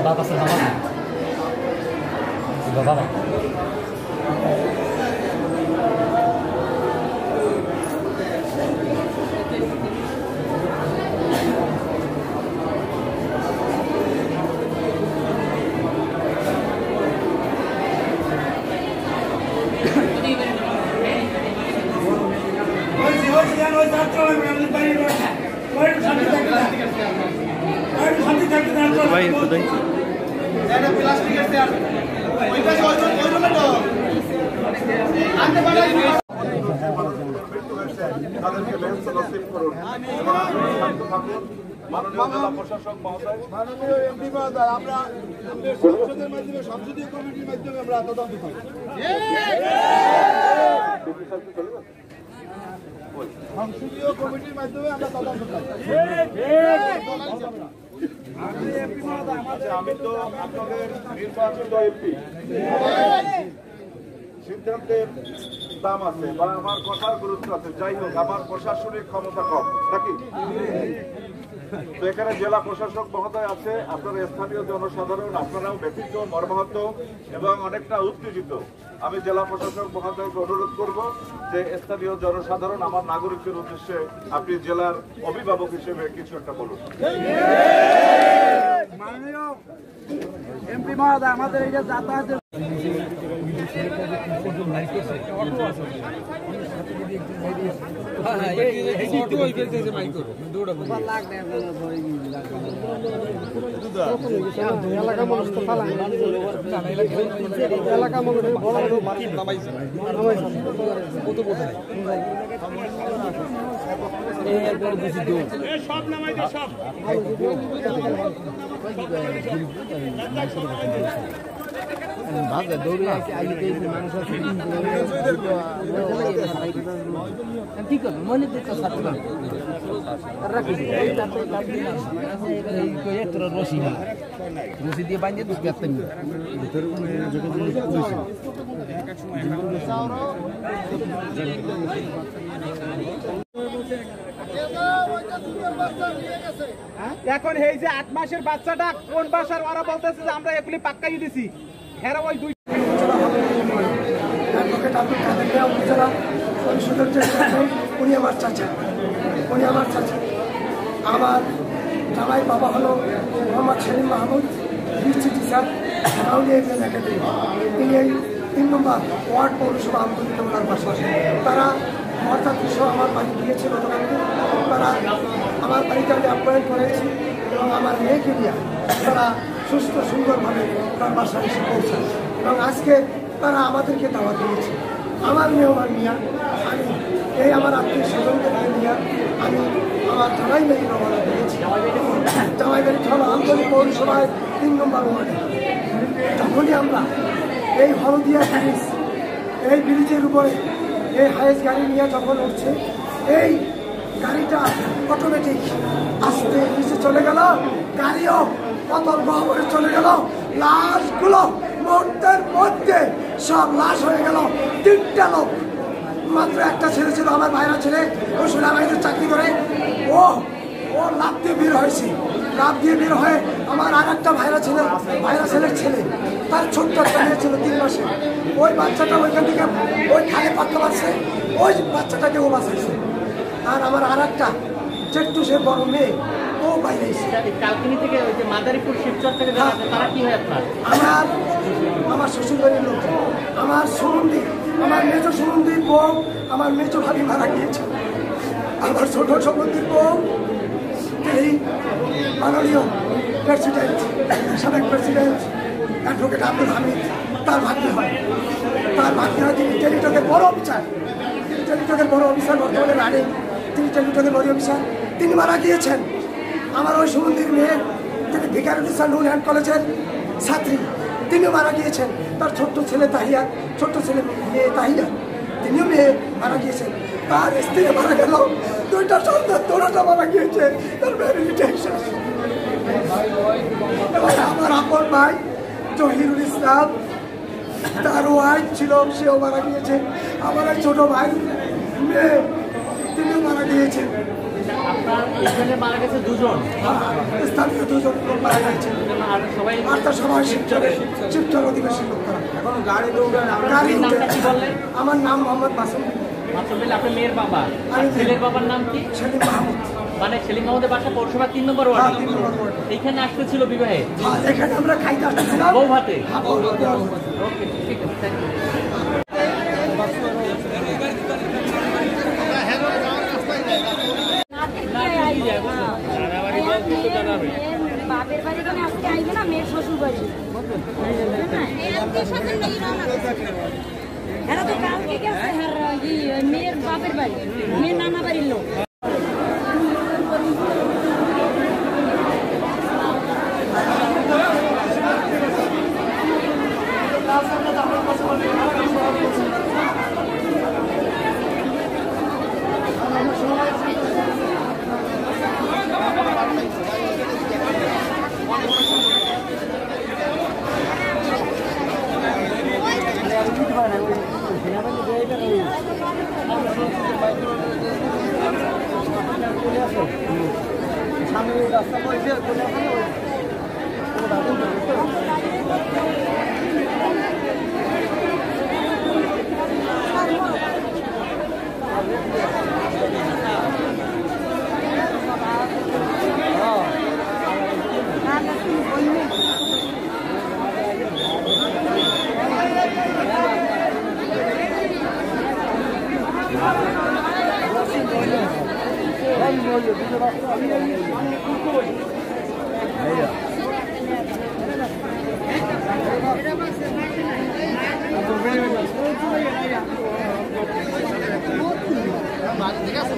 Bapak sama Bapak. তাদেরকে বেহেশত নসিব করুন। মাননীয় জেলা প্রশাসক মহোদয়, মাননীয় এমপি মহোদয়, আমরা সংসদের মাধ্যমে সংসদীয় কমিটির মাধ্যমে আমরা তদন্ত করি। সংসদীয় কমিটির মাধ্যমে আমরা তদন্ত করি। আমি তো আপনাদের নির্বাচিত এমপি, সিদ্ধান্তের দাম আছে বা আমার কথার গুরুত্ব আছে। যাই হোক, আমার প্রশাসনিক ক্ষমতা কম নাকি? তো এখানে জেলা প্রশাসক মহোদয় আছে, আপনারা স্থানীয় জনসাধারণ, আপনারাও ব্যথিত, মর্মাহত এবং অনেকটা উত্তেজিত। আমি জেলা প্রশাসক মহোদয়কে অনুরোধ করব যে স্থানীয় জনসাধারণ, আমার নাগরিকদের উদ্দেশ্যে আপনি জেলার অভিভাবক হিসেবে কিছু একটা বলুন। মাননীয় এমপি মহোদয়, আমাদের এই যে যাতায়াতের এলাকা মানুষ তো এলাকা মানুষ সব নামাইতে সব ভাবে দৌড়ে মানুষ কি করবে মনে রশি দিয়ে বাঁধিয়ে তো পেতেন এখন এই যে 8 মাসের বাচ্চাটা কোন বাসার, ওরা বলতেছে যে আমরা এগুলি পাক্কাই দিছি। এরা ওই দুই উনি আমার চাচা, আমার জামাই বাবা হলো মোহাম্মদ সেলিম মাহমুদ, টিচার, একাডেমি। তিনি এই 3 নম্বর ওয়ার্ড পৌরসভা আন্তর্জাতিক ওনার বাসা। তারা অর্থাৎ আমার বাড়ি গিয়েছে গতকালকে। তারা আমার বাড়িতে আমি আপ্যায়ন করেছি এবং আমার মেয়েকে নিয়ে তারা সুস্থ সুন্দরভাবে তার বাসায় এসে পৌঁছায় এবং আজকে তারা আমাদেরকে দাওয়াত দিয়েছে। আমার মেহমান নিয়ে আমি এই আমার আত্মীয় স্বজনকে নিয়ে আমি আমার জামাই বাড়ি রওনা দিয়েছি। জামাই বাড়ি হলো আন্তর্জাতিক পৌরসভায় 3 নম্বর ওয়ার্ডে। যখনই আমরা এই হলদিয়া ব্রিজ, এই ব্রিজের উপরে এই হাইয়েস্ট গাড়ি নিয়ে যখন উঠছে, এই গাড়িটা অটোমেটিক আস্তে নিচে চলে গেল, গাড়িও পতন গহবরে চলে গেল। লাশগুলো মুহূর্তের মধ্যে সব লাশ হয়ে গেল। 3টা লোক, মাত্র একটা ছেলে ছিল, আমার ভাইরা ছেলে, ও সেনাবাহিনীতে চাকরি করে। ও লাভ দিয়ে বের হয়েছে, লাভ দিয়ে বের হয়ে আমার আর একটা ভাইরা ছেলের ছেলে, তার ছোট্ট একটা মেয়ে ছিল 3 মাসে। ওই বাচ্চাটা ওইখান থেকে ওই খালে পাক্কা মারছে, ওই বাচ্চাটাকে ও বাঁচাইছে। আর আমার আর একটা চেট্টু সে বড় মেয়ে, ও বাইরে কালকিনি থেকে ওই যে মাদারীপুর শিবচর থেকে তারা কি হয় আপনার? আমার শ্বশুরবাড়ির লোক, আমার সুমন্দি, আমার মেজো সুমন্দির বউ, আমার মেজো ভাবি মারা গিয়েছে। আমার ছোট সুমন্দির বউ এই মাননীয় প্রেসিডেন্ট, সাবেক প্রেসিডেন্ট অ্যাডভোকেট আব্দুল হামিদ, তার ভাগ্নি হয়। তিনি টেলিটকের বড় অফিসার, বর্তমানে রানিং, তিনি টেলিটকের বড় অফিসার, তিনি মারা গিয়েছেন। আমার ওই সুমন্দির মেয়ে, তিনি ভিকারুনিসা নুন হ্যান্ড কলেজের ছাত্রী, তিনিও মারা গিয়েছেন। তার ছোট্ট ছেলে তাহিয়া, মেয়ে তাহিয়া, তিনিও মারা গিয়েছেন। তার স্ত্রী মারা গেল, 2টা সন্তান, 2টা মারা গিয়েছে। তার ফ্যামিলি টেনশন। আমার আপন ভাই জহিরুল ইসলাম, তার ওয়াইফ ছিল, সেও মারা গিয়েছে। আমার ছোট ভাই মেয়ে, তিনিও মারা গিয়েছেন। আপনার এখানে মারা গেছে দুজন, স্থানীয় দুজন লোক মারা গেছে, আর সবাই আর তার সবাই শিবচর অধিবাসী লোক তারা। গাড়ি আপনার নামটা কি বললেন? আমার নাম মোহাম্মদ মাসুম। মাসুমিল, আপনার মেয়ের বাবা, আমি ছেলের বাবার নাম কি? সেলিম মাহমুদ। মানে সেলিম মাহমুদের বাসা পৌরসভা 3 নম্বর ওয়ার্ড। 3 নম্বর ওয়ার্ড। এইখানে আসতেছিল বিবাহে, এখানে আমরা খাইতে আসতেছিলাম বউ ভাতে। বউ ভাতে। ওকে, ঠিক আছে, থ্যাংক ইউ। বাপের বাড়ি কেন আজকে আইবে না, মেয়ের শ্বশুর বাড়ি এরা তো কালকে গেছে মেয়ের বাপের বাড়ি, মেয়ের নানা বাড়ির লোক। ঠিক আছে।